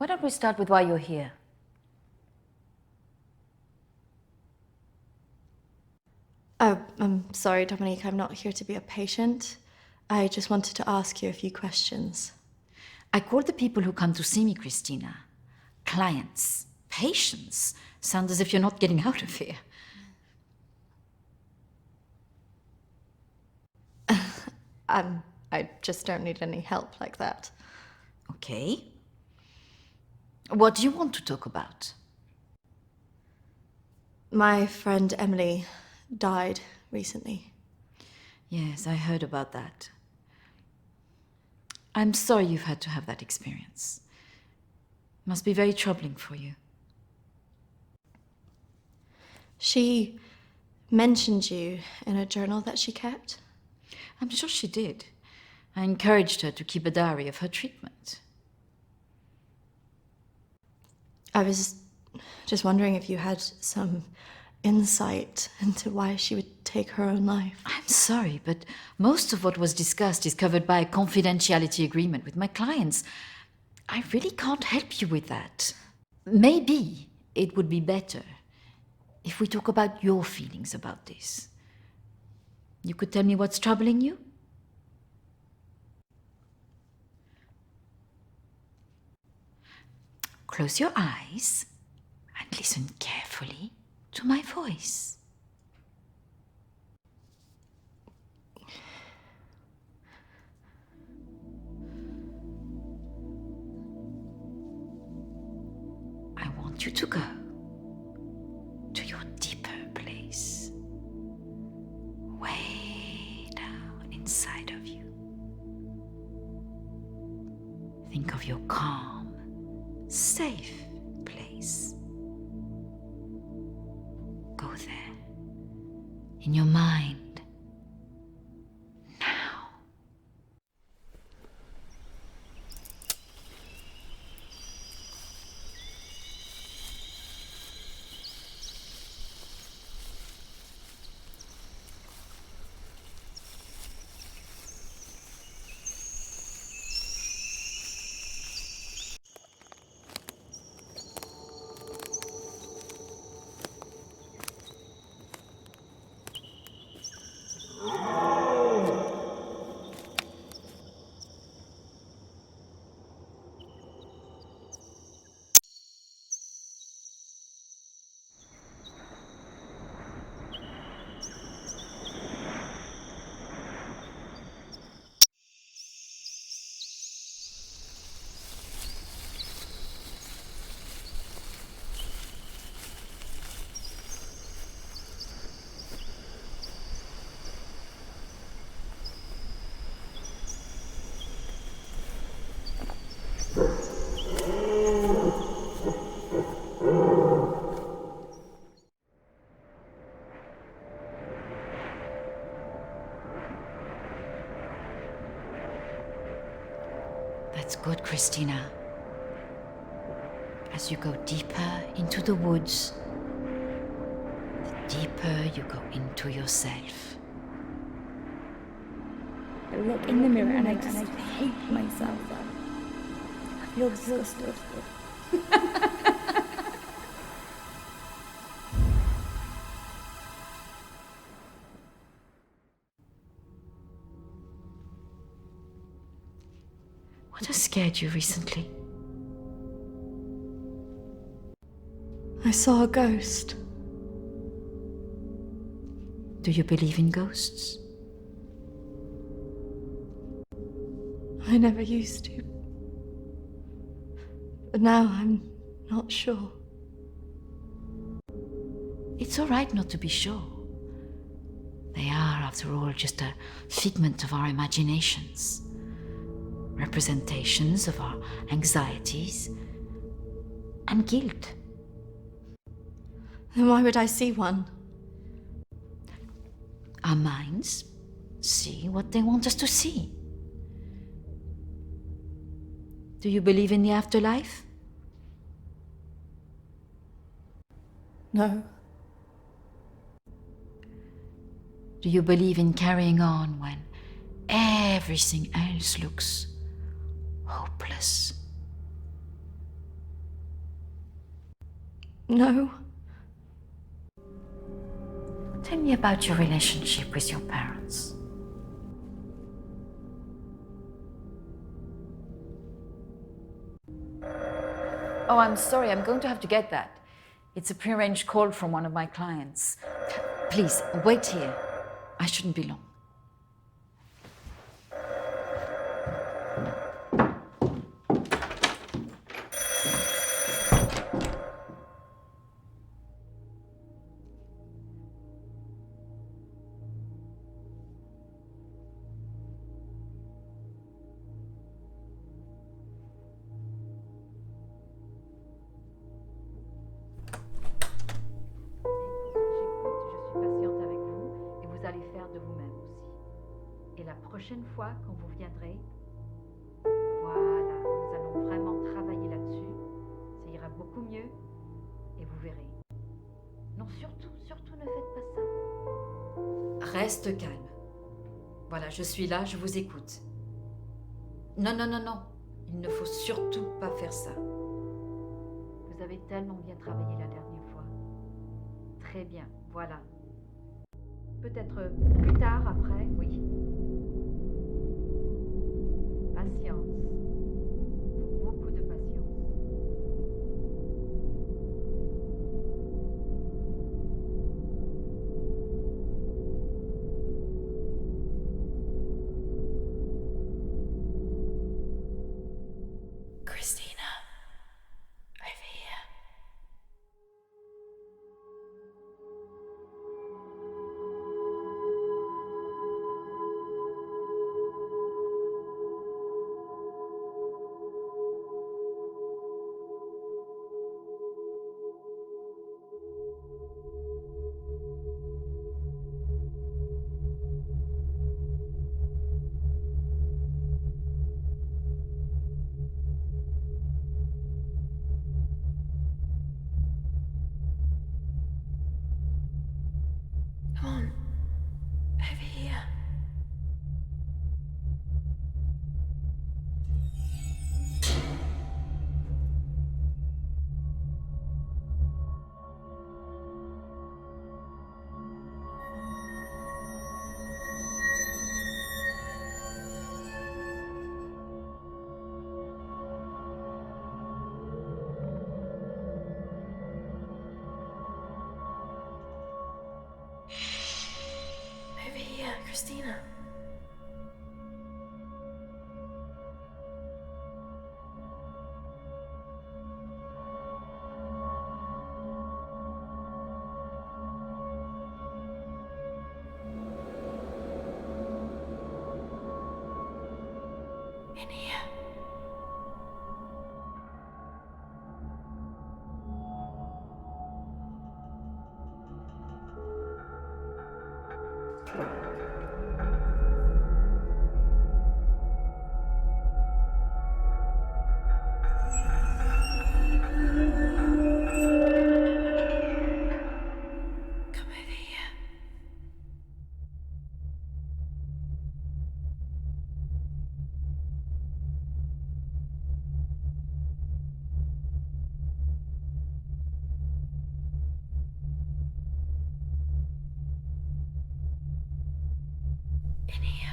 Why don't we start with why you're here? Oh, I'm sorry, Dominique, I'm not here to be a patient. I just wanted to ask you a few questions. I call the people who come to see me, Christina, clients. Patients sound as if you're not getting out of here. I just don't need any help like that. Okay. What do you want to talk about? My friend Emily died recently. Yes, I heard about that. I'm sorry you've had to have that experience. Must be very troubling for you. She mentioned you in a journal that she kept. I'm sure she did. I encouraged her to keep a diary of her treatment. I was just wondering if you had some insight into why she would take her own life. I'm sorry, but most of what was discussed is covered by a confidentiality agreement with my clients. I really can't help you with that. Maybe it would be better if we talk about your feelings about this. You could tell me what's troubling you? Close your eyes and listen carefully to my voice. I want you to go to your deeper place, way down inside of you. Think of your calm, safe place. Go there, in your mind, now. That's good, Christina. As you go deeper into the woods, the deeper you go into yourself. I look in the mirror and I just hate myself. I feel disgusted. What has scared you recently? I saw a ghost. Do you believe in ghosts? I never used to. But now I'm not sure. It's all right not to be sure. They are, after all, just a figment of our imaginations. Representations of our anxieties and guilt. Then why would I see one? Our minds see what they want us to see. Do you believe in the afterlife? No. Do you believe in carrying on when everything else looks hopeless? No. Tell me about your relationship with your parents. Oh, I'm sorry, I'm going to have to get that. It's a prearranged call from one of my clients. Please, wait here. I shouldn't be long. Prochaine fois, quand vous viendrez, voilà, nous allons vraiment travailler là-dessus. Ça ira beaucoup mieux et vous verrez. Non, surtout ne faites pas ça. Reste calme. Voilà, je suis là, je vous écoute. Non. Il ne faut surtout pas faire ça. Vous avez tellement bien travaillé la dernière fois. Très bien, voilà. Peut-être plus tard, après, oui. Patience. Beaucoup de patience. Christina, over here. Come on, over here. Over here, Christina. In here. Come over here. In here.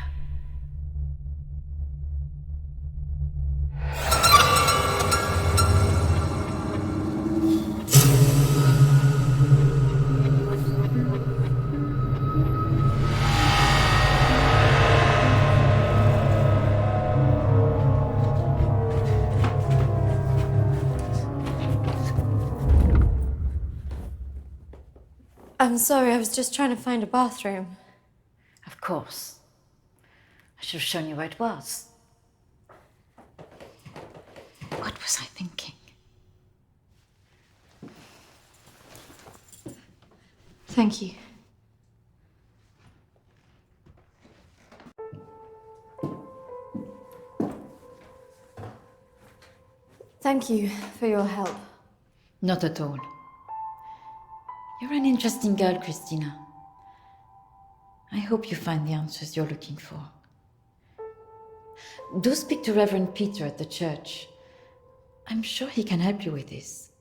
I'm sorry, I was just trying to find a bathroom. Of course. I should have shown you where it was. What was I thinking? Thank you. Thank you for your help. Not at all. You're an interesting girl, Christina. I hope you find the answers you're looking for. Do speak to Reverend Peter at the church. I'm sure he can help you with this.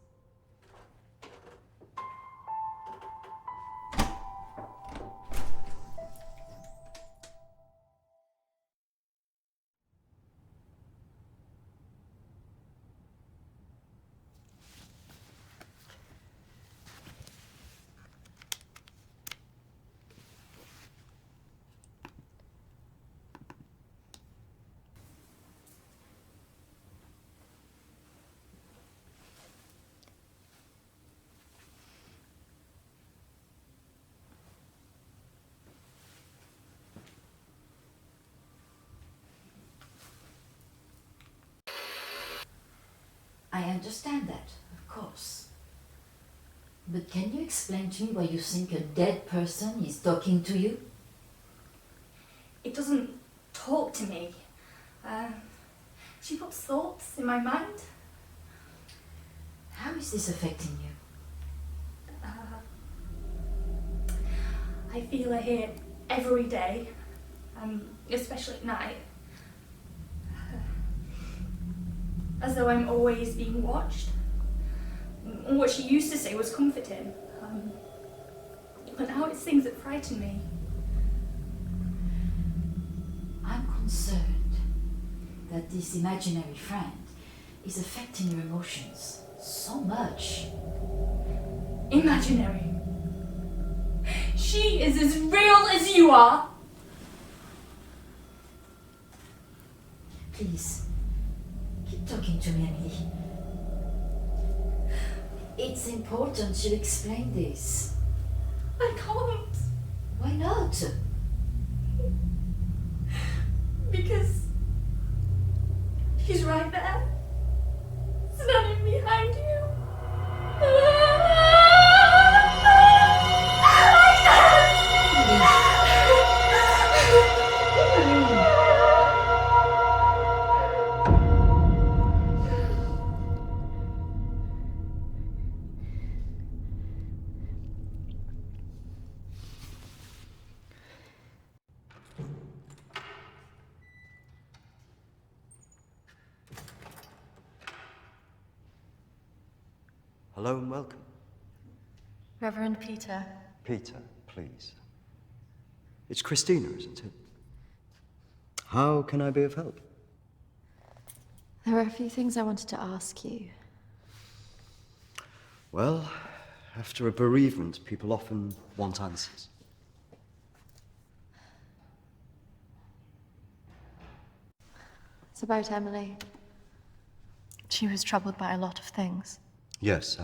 I understand that, of course. But can you explain to me why you think a dead person is talking to you? It doesn't talk to me. She puts thoughts in my mind. How is this affecting you? I feel her here every day, especially at night. As though I'm always being watched. What she used to say was comforting, but now it's things that frighten me. I'm concerned that this imaginary friend is affecting your emotions so much. Imaginary. She is as real as you are. Please, keep talking to me, Emily. It's important you explain this. I can't. Why not? Because she's right there, standing behind you. Hello and welcome. Reverend Peter. Peter, please. It's Christina, isn't it? How can I be of help? There are a few things I wanted to ask you. Well, after a bereavement, people often want answers. It's about Emily. She was troubled by a lot of things. Yes,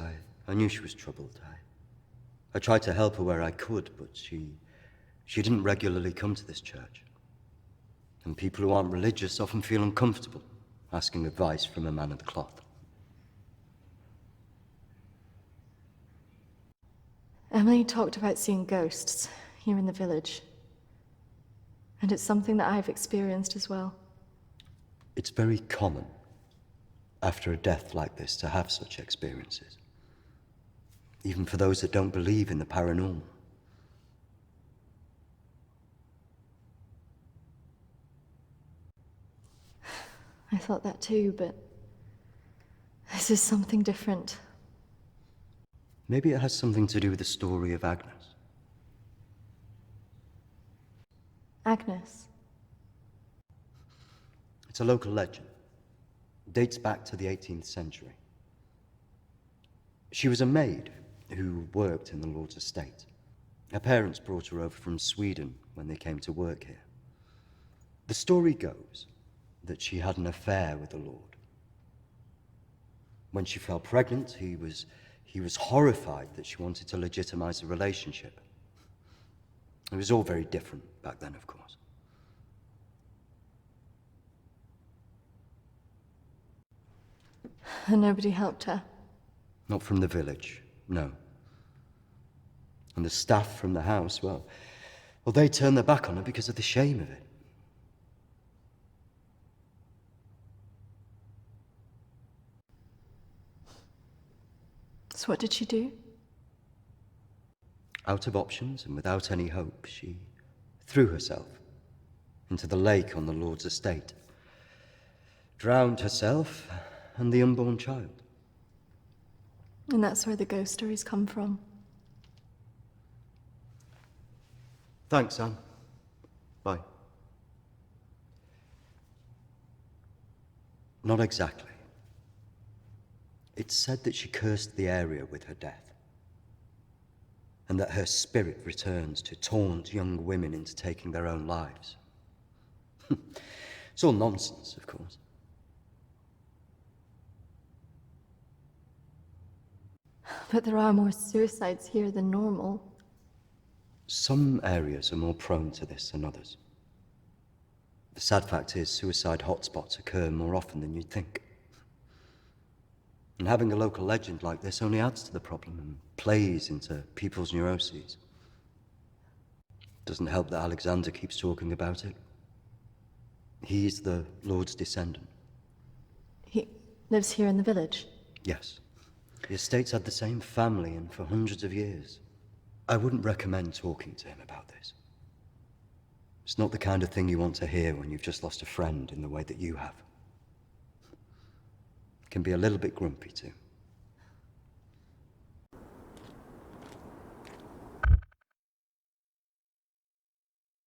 I knew she was troubled. I tried to help her where I could, but she didn't regularly come to this church. And people who aren't religious often feel uncomfortable asking advice from a man of the cloth. Emily talked about seeing ghosts here in the village. And it's something that I've experienced as well. It's very common after a death like this to have such experiences, even for those that don't believe in the paranormal. I thought that too, but this is something different. Maybe it has something to do with the story of Agnes. Agnes. It's a local legend. It dates back to the 18th century. She was a maid who worked in the Lord's estate. Her parents brought her over from Sweden when they came to work here. The story goes that she had an affair with the Lord. When she fell pregnant, he was horrified that she wanted to legitimize the relationship. It was all very different back then, of course. And nobody helped her. Not from the village, no. And the staff from the house, well, they turned their back on her because of the shame of it. So what did she do? Out of options and without any hope, she threw herself into the lake on the Lord's estate, drowned herself and the unborn child. And that's where the ghost stories come from. Thanks, Anne. Bye. Not exactly. It's said that she cursed the area with her death, and that her spirit returns to taunt young women into taking their own lives. It's all nonsense, of course. But there are more suicides here than normal. Some areas are more prone to this than others. The sad fact is, suicide hotspots occur more often than you'd think. And having a local legend like this only adds to the problem and plays into people's neuroses. Doesn't help that Alexander keeps talking about it. He's the Lord's descendant. He lives here in the village? Yes. The estate's had the same family and for hundreds of years. I wouldn't recommend talking to him about this. It's not the kind of thing you want to hear when you've just lost a friend in the way that you have. Can be a little bit grumpy too.